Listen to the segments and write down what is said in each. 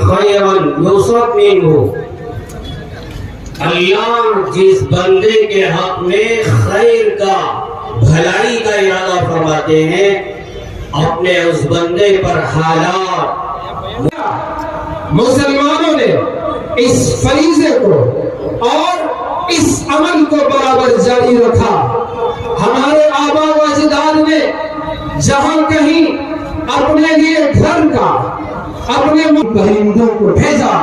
خيرا يصب منه. اللہ جس بندے کے حق میں خیر کا بھلائی کا ارادہ فرماتے ہیں اپنے اس بندے پر حالات. مسلمانوں نے اس فریضے کو اور اس عمل کو برابر جاری رکھا. ہمارے آبا و اجداد نے جہاں کہیں اپنے لیے گھر کا اپنے پرندوں کو بھیجا،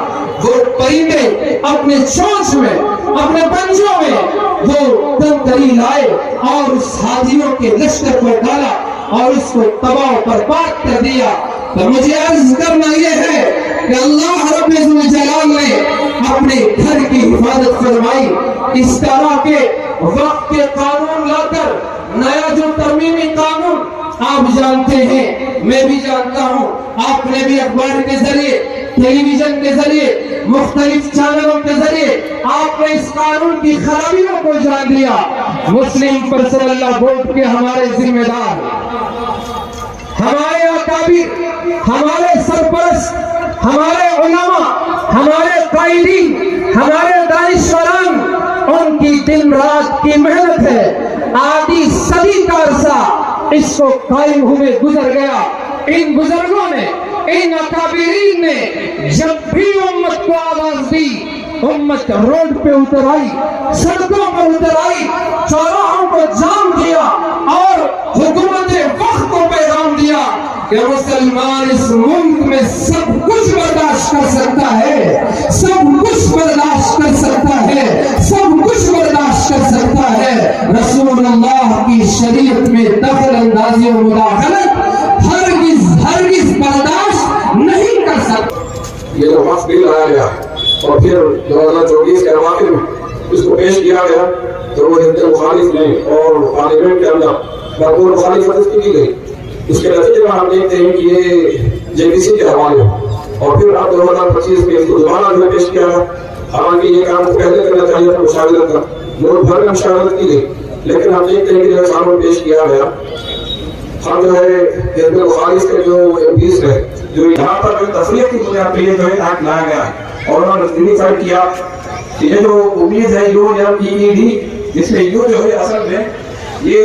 وہ پرندے اپنے چونچ میں اپنے پنجوں میں وہ تندری لائے اور اس حاجیوں کے لشکر کو ڈالا اور اس کو تباہ و برباد کر دیا. تو مجھے عرض کرنا یہ ہے کہ اللہ رب الجلال نے اپنے گھر کی حفاظت فرمائی. اس طرح کے وقت کے قانون لا کر نیا جو ترمیمی قانون آپ جانتے ہیں، میں بھی جانتا ہوں، آپ نے بھی اخبار کے ذریعے، ٹیلی ویژن کے ذریعے، مختلف چینلوں کے ذریعے آپ نے اس قانون کی خرابیوں کو جان لیا. مسلم پرسنل لا بورڈ کے ہمارے ذمہ دار، ہمارے اکابر، ہمارے سرپرست، ہمارے علماء، ہمارے قائدین، ہمارے دانشوران، ان کی دن رات کی محنت ہے. آدھی صدی کا عرصہ اس کو قائم ہوئے گزر گیا. ان بزرگوں نے، ان اکابرین نے جب بھی امت کو آواز دی، امت روڈ پہ اتر آئی، سڑکوں پر اتر آئی، چوراہوں کو جام کیا اور حکومت وقت کو پیغام دیا کہ مسلمان اس ملک میں سب کچھ برداشت کر سکتا ہے، سب کچھ برداشت کر سکتا ہے، سب کچھ برداشت کر سکتا ہے. رسول اللہ کی شریعت میں دخل اندازی و مداخلت ہرگز برداشت نہیں کر سکتا. یہ جو وقت بل لایا گیا اور پھر 2024 کے اواخر میں اس کو پیش کیا گیا تو وہ حزب مخالف نے اور پارلیمنٹ کے اندر بھرپور مخالفت اس کی کی گئی. اس کے نتیجے میں ہم دیکھتے ہیں کہ یہ JPC کے حوالے اور پھر اب 2025 میں اس کو دوبارہ جو پیش کیا ہے. حالانکہ یہ کام کو پہلے کرنا چاہیے تھا، مشاورت کا ملک بھر میں مشاورت کی گئی، لیکن ہم دیکھتے ہیں کہ جو قانون پیش کیا گیا ہم جو ہے حزب مخالف کے جو MPs ہیں جو یہاں پر جو تفریح کی بنیاد پہ یہ جو ہے ایکٹ لایا گیا ہے اور انہوں نے ریفائنڈ کیا کہ یہ جو امید ہے یو یا PED جس میں یو جو ہے اصل میں یہ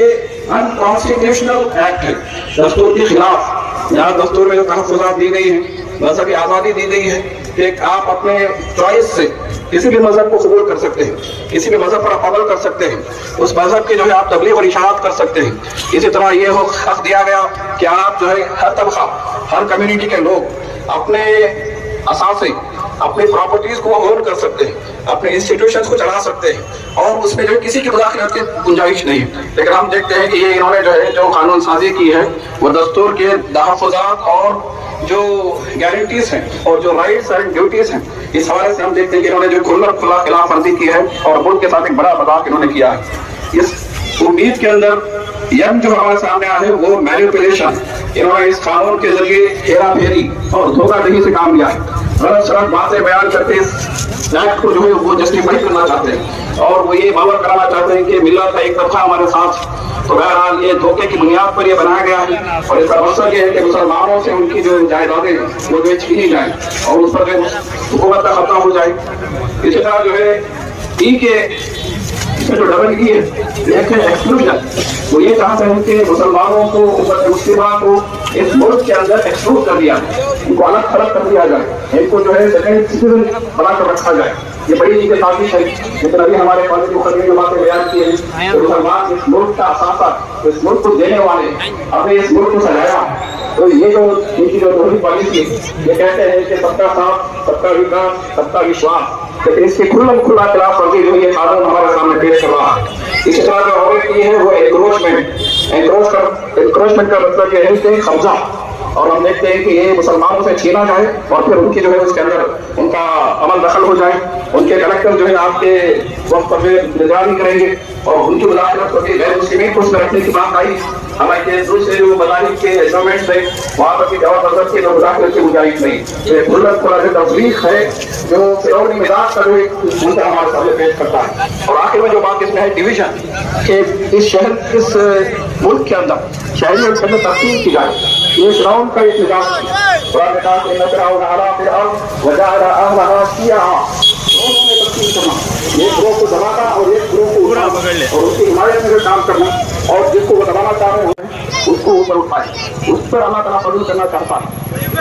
انکانسٹیٹیوشنل ایکٹ ہے، دستور کے خلاف. یہاں دستور میں جو تحفظات دی گئی ہیں، مذہبی آزادی دی گئی ہے کہ آپ اپنے چوائس سے کسی بھی مذہب کو قبول کر سکتے ہیں، کسی بھی مذہب پر آپ عمل کر سکتے ہیں، اس مذہب کے جو ہے آپ تبلیغ اور اشاعت کر سکتے ہیں. اسی طرح یہ حق دیا گیا کہ آپ جو ہے ہر طبقہ، ہر کمیونٹی کے لوگ اپنے اثاثے، اپنی پراپرٹیز کو اون کر سکتے ہیں، اپنے انسٹیٹیوشنز کو چلا سکتے ہیں اور اس میں جو ہے کسی کی مداخلت کی گنجائش نہیں ہے. لیکن ہم دیکھتے ہیں کہ یہ انہوں نے جو ہے جو قانون سازی کی ہے وہ دستور کے تحفظات اور جو گارنٹیز ہیں اور جو رائٹس اینڈ ڈیوٹیز ہیں اس حوالے سے ہم دیکھتے ہیں کہ انہوں نے جو کھلا خلاف ورزی کی ہے اور ملک کے ساتھ ایک بڑا مذاق انہوں نے کیا ہے. اس امید کے اندر یم جو ہمارے سامنے آیا ہے وہ مینیپولیشن، انہوں نے اس قانون کے ذریعے ہیرا پھیری اور دھوکہ دہی سے کام لیا ہے. غلط سلط باتیں بیان کرتے اس ایکٹ کو جو ہے وہ جسٹیفائی کرنا چاہتے ہیں اور وہ یہ باور کرانا چاہتے ہیں کہ ملت کا ایک طبقہ ہمارے ساتھ. تو بہرحال یہ دھوکے کی بنیاد پر یہ بنایا گیا ہے اور اس کا مقصد یہ ہے کہ مسلمانوں سے ان کی جو جائیدادیں وہ جو چھینی جائیں اور اس پر جو حکومت کا خطرہ ہو جائے. اسی طرح جو ہے اس میں جو ڈبل ای ہے ایکسکلوژن، وہ یہ چاہتے ہیں کہ مسلمانوں کو، مسلمہ کو اس ملک کے اندر ایکسکلوڈ کر دیا جائے، ان کو الگ تھلگ کر دیا جائے، ان کو جو ہے سیکنڈ سٹیزن بنا کر رکھا جائے. یہ بڑی چیز سازش ہے. لیکن ابھی ہمارے پاس مقدمے جو باتیں بیان کی ہیں کہ مسلمان اس ملک کا اثاثہ، اس ملک کو دینے والے، اپنے اس ملک کو سجایا. تو یہ جو ان کی جو دوہری پالیسی یہ کہتے ہیں کہ سب کا ساتھ، سب کا وکاس، سب کا وشواس، لیکن اس کی کھلا خلاف ورزی جو یہ قانون ہمارے سامنے پیش کر رہا ہے. اسی طرح جو اور کی ہے وہ انکروچمنٹ کا مطلب یہ ہے کہ قبضہ، اور ہم دیکھتے ہیں کہ یہ مسلمانوں سے چھینا جائے اور پھر ان کی جو ہے اس کے اندر ان کا عمل دخل ہو جائے. ان کے کلیکٹر جو ہے آپ کے وقت پر نگرانی کریں گے اور ان کی مداخلت کو غیر مسلمین کو اس میں رکھنے کی بات آئی. حالانکہ دوسرے جو مذاہب کے گورنمنٹس ہیں وہاں پر بھی جواب نظر کی مداخلت کی گنجائش نہیں. یہ کھلا جو تفریق ہے جو فرعونی مزاج کا جو ایک منظر ہمارے سامنے پیش کرتا ہے. اور آخر میں جو بات اس میں ہے ڈویژن، کہ اس شہر، اس ملک کے اندر شہریوں کے اندر تقسیم کی جائے. یہ فرعون کا ایک نظام قرآن نے کہا کہ ان فرعون علا فی الارض وجعل اہلہا شیعا، دونوں نے تقسیم کرنا، ایک گروہ کو دبانا اور ایک گروہ کو اٹھانا اور اس کی حمایت میں کام کرنا، اور جس کو وہ دبانا چاہ رہے ہیں اس کو اوپر اٹھائے، اس پر اللہ تعالیٰ فضل کرنا چاہتا ہے۔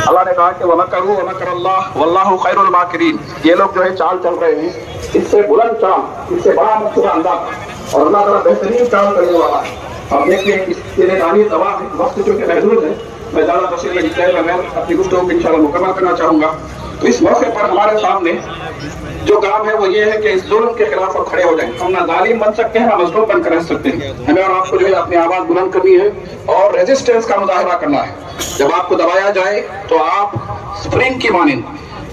اللہ نے کہا کہ وَمَكَرُوا وَمَكَرَ اللَّهُ وَاللَّهُ خَيْرُ الْمَاكِرِينَ، یہ لوگ جو ہے چال چل رہے ہیں، اس سے بلند چال، اس سے بڑا منصوبہ انداز، اور اللہ تعالیٰ بہترین چال کرنے والا ہے۔ اب دیکھیں اس کے نگرانی دوا ہے، وقت چونکہ محدود ہے، میں زیادہ تفصیل میں ڈیٹیل میں اپنی گفتگو کو انشاءاللہ مکمل کرنا چاہوں گا۔ تو اس موقع پر ہمارے سامنے جو کام ہے وہ یہ ہے کہ اس ظلم کے خلاف ہم کھڑے ہو جائیں۔ ہم نہ ظالم بن سکتے ہیں نہ مظلوم بن کر رہ سکتے ہیں، ہمیں اور آپ کو جو ہے اپنی آواز بلند کرنی ہے اور ریزسٹنس کا مظاہرہ کرنا ہے۔ جب آپ کو دبایا جائے تو آپ اسپرنگ کی مانند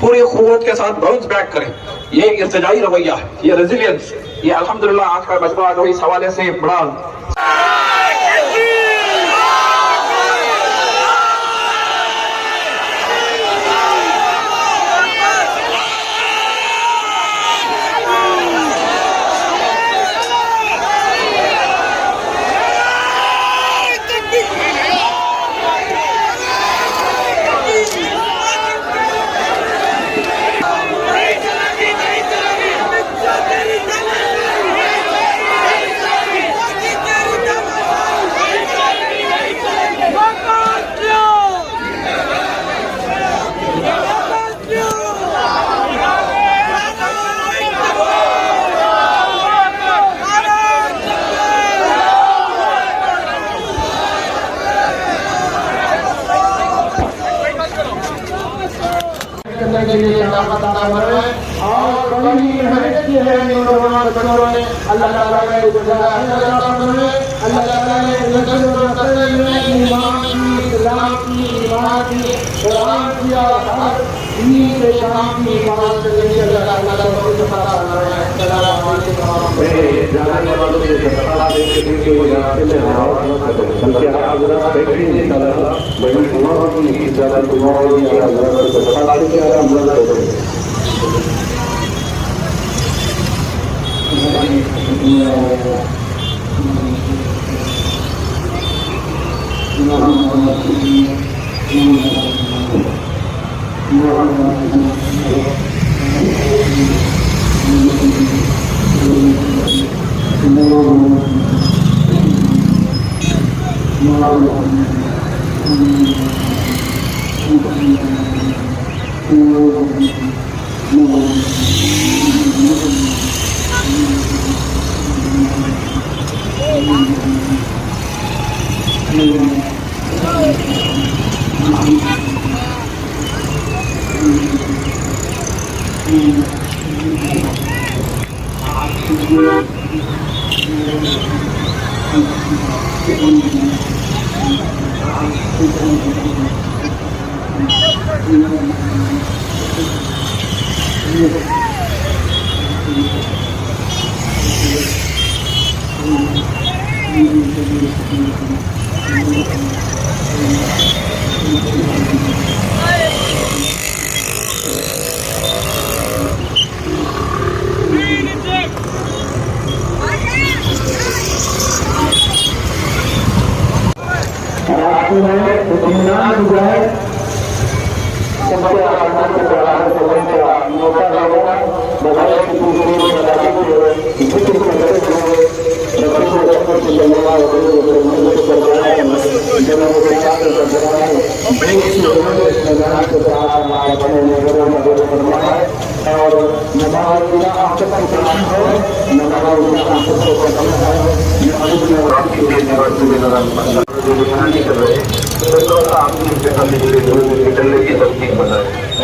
پوری قوت کے ساتھ باؤنس بیک کریں، یہ ارتجاعی رویہ ہے، یہ ریزیلینس، یہ الحمدللہ آج کا مجموعہ جو اس حوالے سے بڑا اور بڑی محنت کی ہے نوجوان بچوں نے، اللہ تعالیٰ نے اللہ تعالیٰ نے ایمان کی، اسلام کی، ایمان کی، قرآن کی اور ہر دین کے شام کی حفاظت کرنے کی اللہ تعالیٰ نے بہت عطا فرمایا ہے۔ السلام علیکم۔ جانے والوں کے سفر دیکھنے کے لیے جاتے ہیں اور حضرات دیکھیں بڑی عمر کی زیادہ تمہاری حضرت سفر کے ہم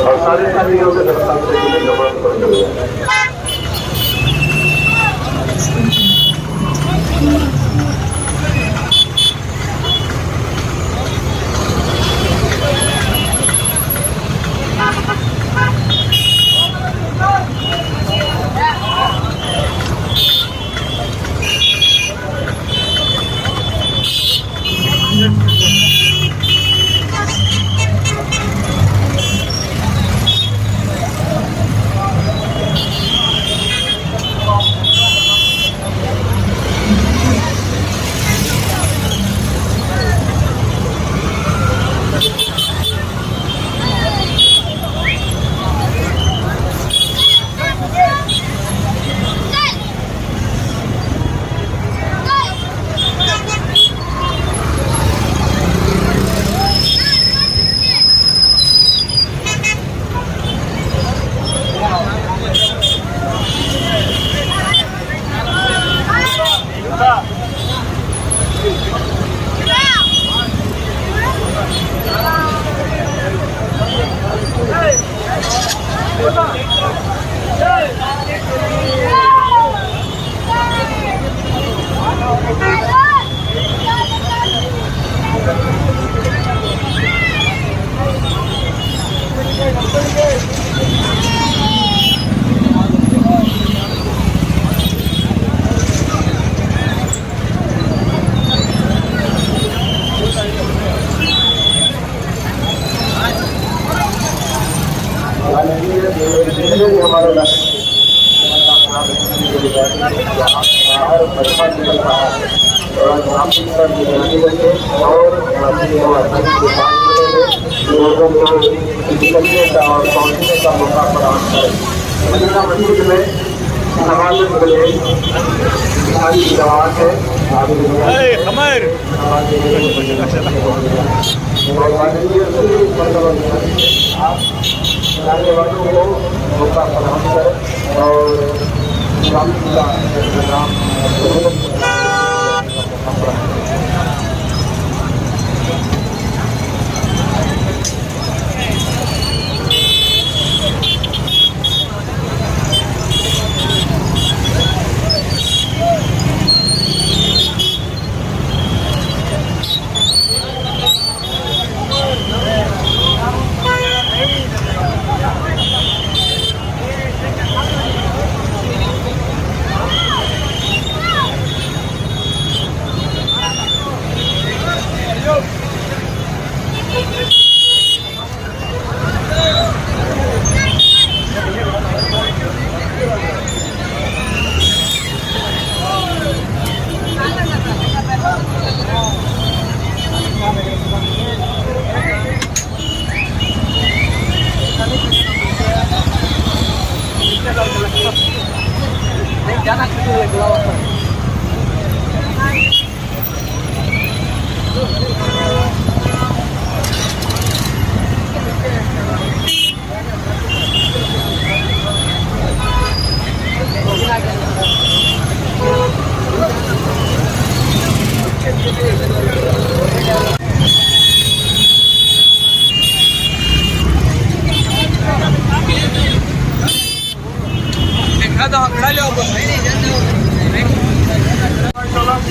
اور سارے ساتھیوں سے درخواست ہے کہ نماز پڑھ لو۔